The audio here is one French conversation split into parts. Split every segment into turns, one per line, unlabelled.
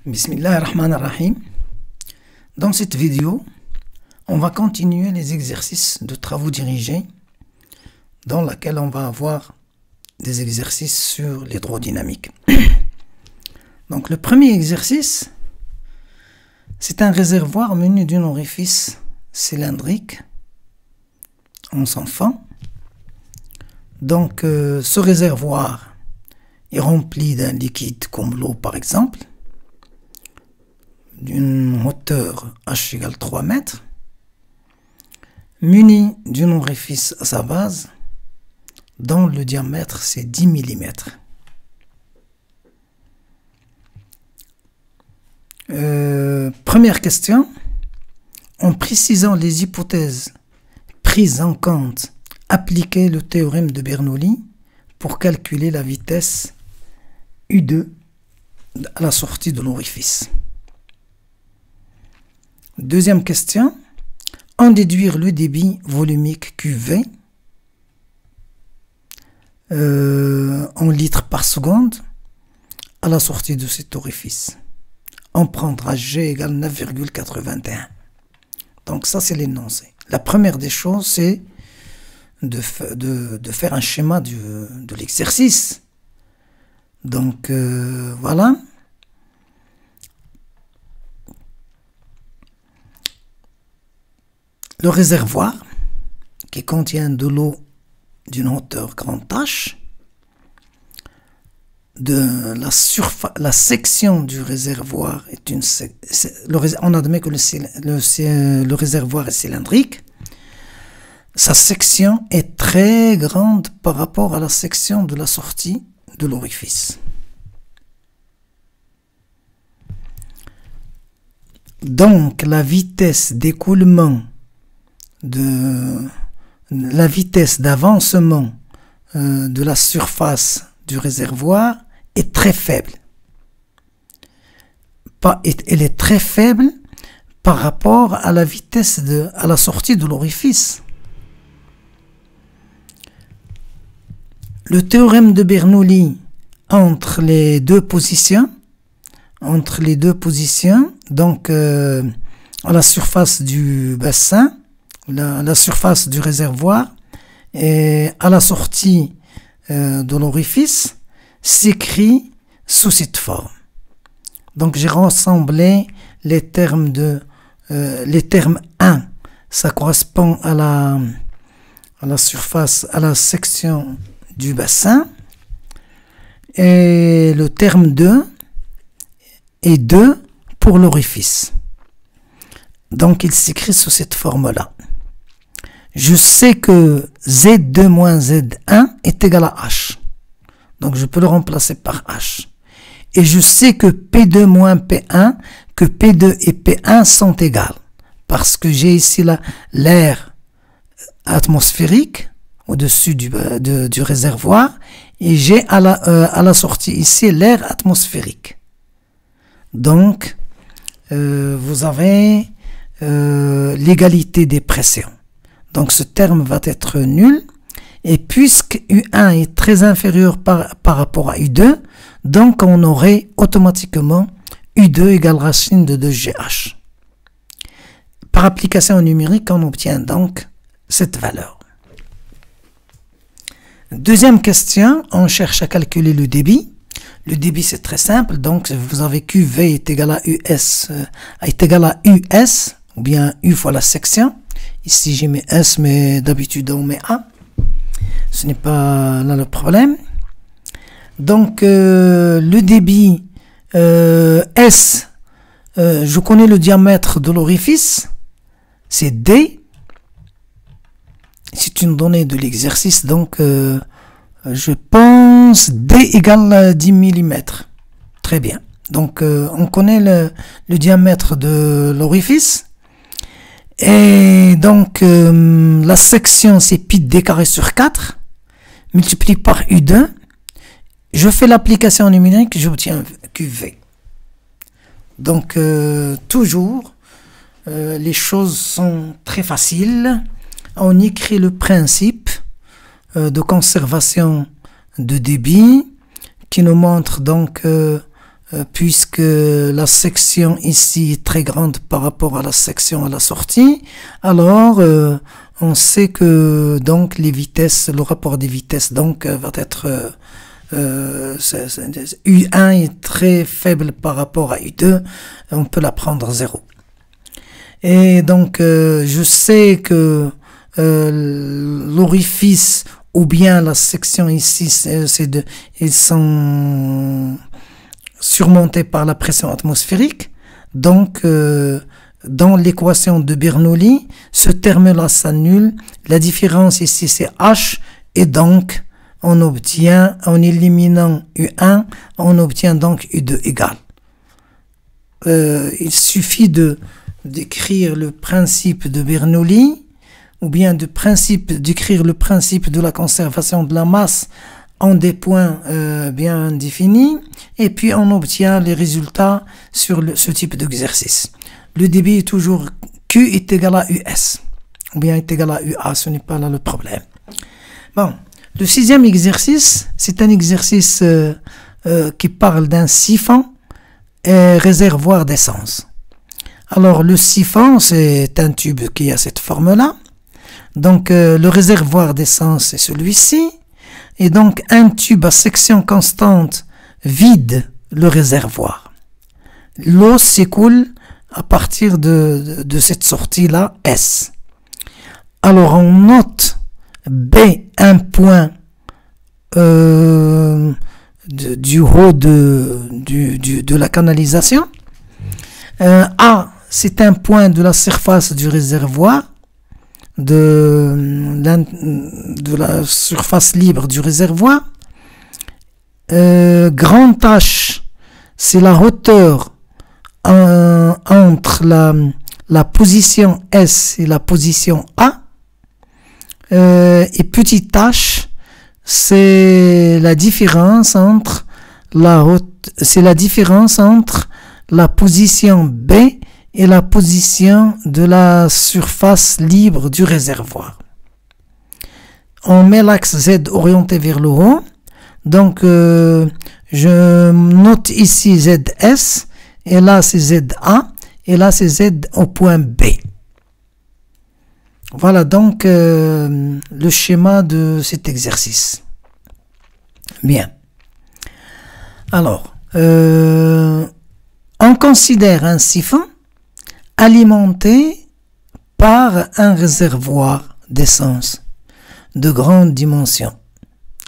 Bismillahirrahmanirrahim. Dans cette vidéo, on va continuer les exercices de travaux dirigés dans laquelle on va avoir des exercices sur l'hydrodynamique. Donc le premier exercice, c'est un réservoir muni d'un orifice cylindrique en sans fond. Donc ce réservoir est rempli d'un liquide comme l'eau par exemple, d'une hauteur h égale 3 mètres, muni d'un orifice à sa base, dont le diamètre c'est 10 mm. Première question, en précisant les hypothèses prises en compte, appliquez le théorème de Bernoulli pour calculer la vitesse U2 à la sortie de l'orifice. Deuxième question, en déduire le débit volumique QV en litres par seconde à la sortie de cet orifice. On prendra G égale 9,81. Donc ça c'est l'énoncé. La première des choses c'est de faire un schéma de l'exercice. Donc voilà. Le réservoir qui contient de l'eau d'une hauteur grand H, la section du réservoir est on admet que le réservoir est cylindrique. Sa section est très grande par rapport à la section de la sortie de l'orifice. Donc la vitesse d'écoulement la vitesse d'avancement de la surface du réservoir est très faible. Elle est très faible par rapport à la vitesse à la sortie de l'orifice. Le théorème de Bernoulli entre les deux positions, donc à la surface du bassin, la surface du réservoir et à la sortie de l'orifice, s'écrit sous cette forme. Donc j'ai rassemblé les termes 1, ça correspond à la surface, à la section du bassin, et le terme 2 et 2 pour l'orifice. Donc il s'écrit sous cette forme-là. Je sais que Z2 moins Z1 est égal à H. Donc je peux le remplacer par H. Et je sais que P2 moins P1, que P2 et P1 sont égales. Parce que j'ai ici l'air atmosphérique au-dessus du réservoir. Et j'ai à la sortie ici l'air atmosphérique. Donc vous avez l'égalité des pressions. Donc ce terme va être nul, et puisque U1 est très inférieur par rapport à U2, donc on aurait automatiquement U2 égale racine de 2GH. Par application numérique, on obtient donc cette valeur. Deuxième question, on cherche à calculer le débit. Le débit c'est très simple, donc vous avez QV est égal à US, ou bien U fois la section. Ici j'ai mis S, mais d'habitude on met A. Ce n'est pas là le problème. Donc le débit S, je connais le diamètre de l'orifice, c'est D. C'est une donnée de l'exercice, donc je pense D égale 10 mm. Très bien. Donc on connaît le diamètre de l'orifice. Et donc la section c'est pi d carré sur 4 multiplié par U2. Je fais l'application numérique, j'obtiens QV. Donc toujours les choses sont très faciles. On écrit le principe de conservation de débit qui nous montre donc puisque la section ici est très grande par rapport à la section à la sortie, alors on sait que donc les vitesses, le rapport des vitesses donc va être U1 est très faible par rapport à U2, on peut la prendre 0. Et donc je sais que l'orifice ou bien la section ici, ils sont surmontés par la pression atmosphérique. Donc dans l'équation de Bernoulli, ce terme-là s'annule. La différence ici c'est H, et donc on obtient, en éliminant U1, on obtient donc U2 égal. Il suffit d'écrire le principe de Bernoulli, ou bien d'écrire le principe de la conservation de la masse en des points bien définis, et puis on obtient les résultats sur ce type d'exercice. Le débit est toujours Q est égal à US, ou bien est égal à UA, ce n'est pas là le problème. Bon, le 6e exercice, c'est un exercice qui parle d'un siphon et réservoir d'essence. Alors le siphon, c'est un tube qui a cette forme-là. Donc le réservoir d'essence est celui-ci. Et donc un tube à section constante vide le réservoir. L'eau s'écoule à partir de cette sortie-là, S. Alors on note B, un point du haut de la canalisation. A, c'est un point de la surface du réservoir, de la surface libre du réservoir. Grand H, c'est la hauteur entre la position S et la position A. Et petit h, c'est la différence entre la position B et la position de la surface libre du réservoir. On met l'axe Z orienté vers le haut. Donc, je note ici ZS, et là c'est ZA, et là c'est Z au point B. Voilà donc le schéma de cet exercice. Bien. Alors, on considère un siphon alimenté par un réservoir d'essence de grande dimension.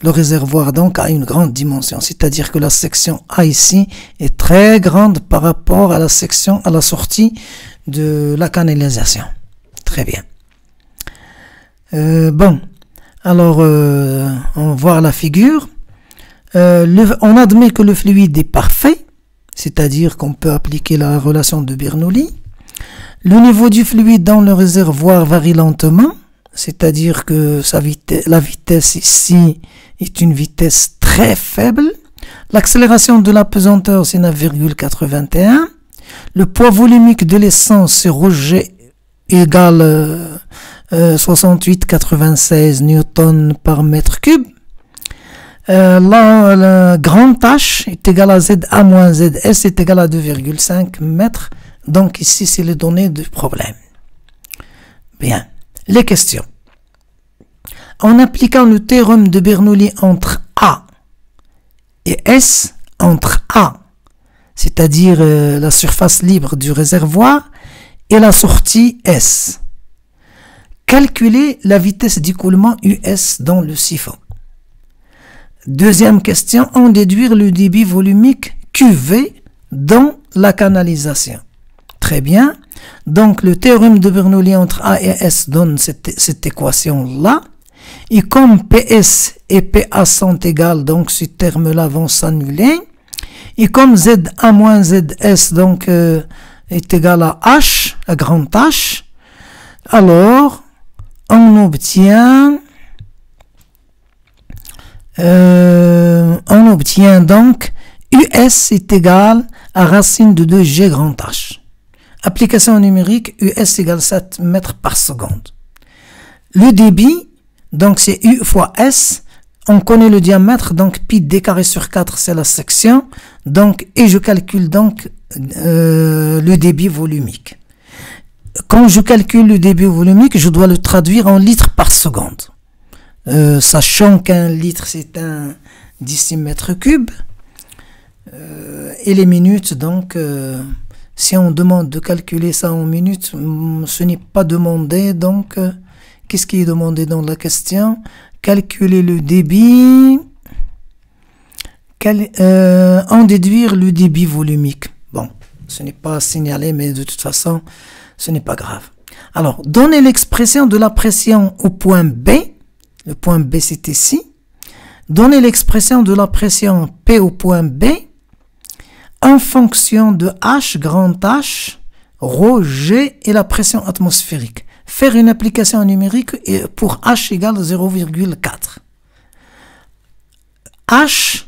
Le réservoir donc a une grande dimension, c'est-à-dire que la section A ici est très grande par rapport à la section à la sortie de la canalisation. Très bien. Bon, alors on va voir la figure. On admet que le fluide est parfait, c'est-à-dire qu'on peut appliquer la relation de Bernoulli. Le niveau du fluide dans le réservoir varie lentement, c'est-à-dire que la vitesse ici est une vitesse très faible. L'accélération de la pesanteur, c'est 9,81. Le poids volumique de l'essence, c'est Roger égale 68,96 newtons par mètre cube. Là, le grand H est égal à ZA moins ZS est égal à 2,5 mètres. Donc ici, c'est les données du problème. Bien. Les questions. En appliquant le théorème de Bernoulli entre A et S, entre A, c'est-à-dire la surface libre du réservoir, et la sortie S, calculez la vitesse d'écoulement US dans le siphon. Deuxième question, en déduire le débit volumique QV dans la canalisation. Très bien. Donc, le théorème de Bernoulli entre A et S donne cette équation-là. Et comme PS et PA sont égales, donc ces termes-là vont s'annuler. Et comme ZA moins ZS donc, est égal à H, à grand H, alors on obtient donc US est égal à racine de 2G grand H. Application numérique, US égale 7 mètres par seconde. Le débit, donc c'est U fois S. On connaît le diamètre, donc pi d carré sur 4, c'est la section. Donc, et je calcule donc le débit volumique. Quand je calcule le débit volumique, je dois le traduire en litres par seconde. Sachant qu'un litre, c'est un décimètre cube. Et les minutes, donc, si on demande de calculer ça en minutes, ce n'est pas demandé. Donc, qu'est-ce qui est demandé dans la question? Calculer le débit, en déduire le débit volumique. Bon, ce n'est pas signalé, mais de toute façon, ce n'est pas grave. Alors, donner l'expression de la pression au point B. Le point B, c'est ici. Donner l'expression de la pression P au point B en fonction de H, grand H, ρ, G et la pression atmosphérique. Faire une application numérique pour H égale 0,4. H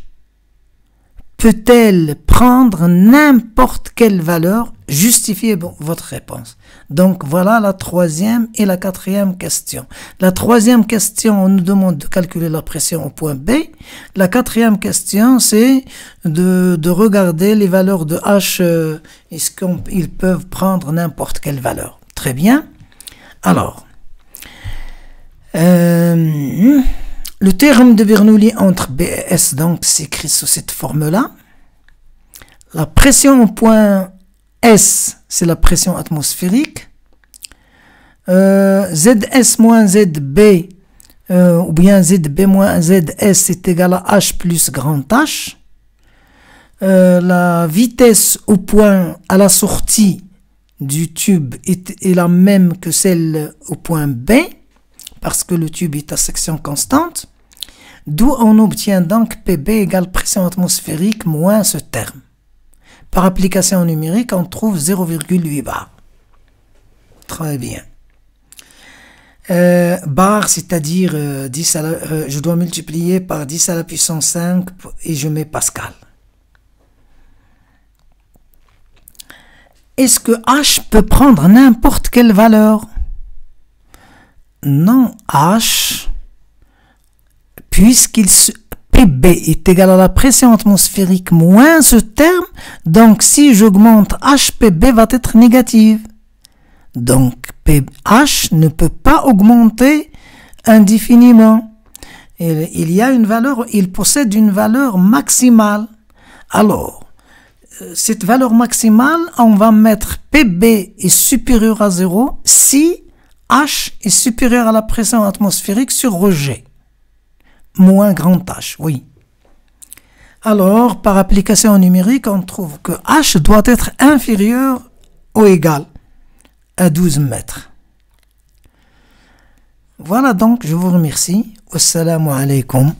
peut-elle prendre n'importe quelle valeur? Justifiez votre réponse. Donc voilà la troisième et la quatrième question. La troisième question, on nous demande de calculer la pression au point B. La quatrième question, c'est de regarder les valeurs de H. Est-ce qu'ils peuvent prendre n'importe quelle valeur? Très bien. Alors, le théorème de Bernoulli entre B et S, donc, s'écrit sous cette forme-là. La pression au point S, c'est la pression atmosphérique. ZS moins ZB, ou bien ZB moins ZS, est égal à H plus grand H. La vitesse au point à la sortie du tube est la même que celle au point B, parce que le tube est à section constante. D'où on obtient donc PB égale pression atmosphérique moins ce terme. Par application numérique, on trouve 0,8 bar. Très bien. Bar, c'est-à-dire je dois multiplier par 10 à la puissance 5 et je mets Pascal. Est-ce que H peut prendre n'importe quelle valeur? Non, H, puisqu'il PB est égal à la pression atmosphérique moins ce terme, donc si j'augmente H, PB va être négative. Donc H ne peut pas augmenter indéfiniment. Il y a une valeur, il possède une valeur maximale. Alors, cette valeur maximale, on va mettre PB est supérieur à 0 si H est supérieur à la pression atmosphérique sur rejet. Moins grand H, oui. Alors, par application numérique, on trouve que H doit être inférieur ou égal à 12 mètres. Voilà donc, je vous remercie. Wassalamu alaikum.